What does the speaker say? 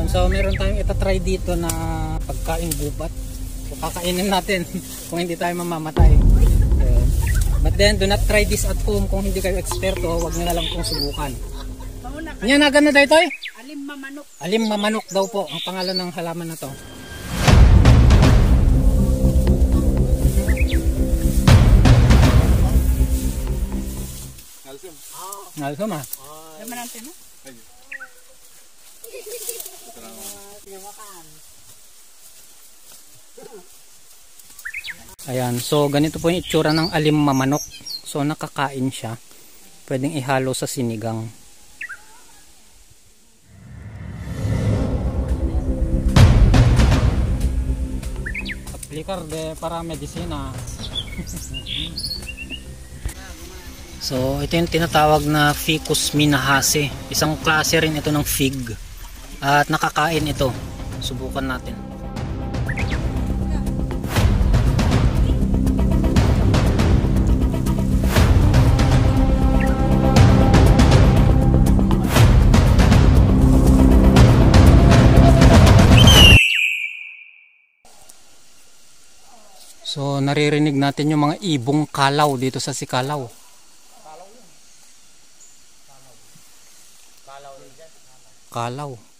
Ayan, so meron tayong itatry dito na pagkain gubat. So kakainin natin kung hindi tayo mamamatay. Ayan. But then do not try this at home kung hindi kayo eksperto, huwag niyo na lang pong subukan. Yan na ganda dito eh. Alim mamanok. Alim mamanok daw po ang pangalan ng halaman na to. Nalsum ah. Laman natin no? Ayan, so ganito po yung itsura ng alim mamanok. So nakakain siya. Pwedeng ihalo sa sinigang. Aplicar de para medisina. So ito yung tinatawag na Ficus minahase. Isang klase rin ito ng fig. At nakakain ito. Subukan natin. So naririnig natin yung mga ibong kalaw dito sa Sikalaw. Kalaw.